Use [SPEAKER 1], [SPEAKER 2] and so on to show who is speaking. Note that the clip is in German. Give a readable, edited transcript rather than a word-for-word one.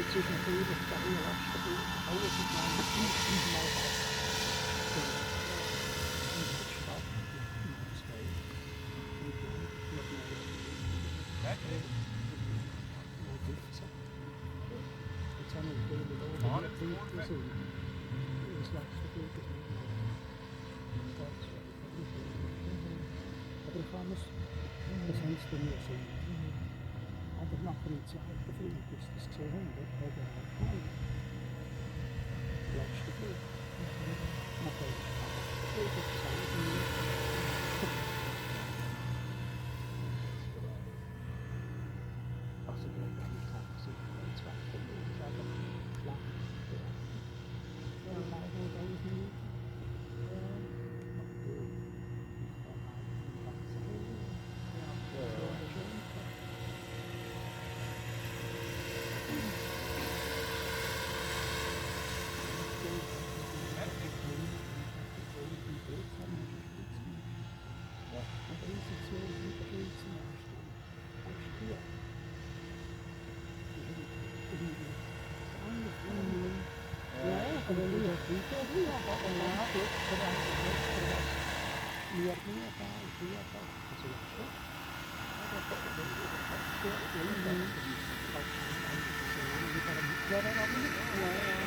[SPEAKER 1] es ist natürlich der Lasten, alles ist mal was. Jetzt haben wir einen Film mit oben, das lässt sich wirklich nicht mehr. Aber ich kann es, das haben sie dann nur so. Aber nach dem zweiten Flug ist das gesehen, dort hat er auch keinen. Der letzte Flug. Nach dem Flug hat es auch nicht. Also ich glaube, ich kann es nicht mehr. Der zweite Flug ist einfach schlecht. Ja, leider hat alles nicht. Ja,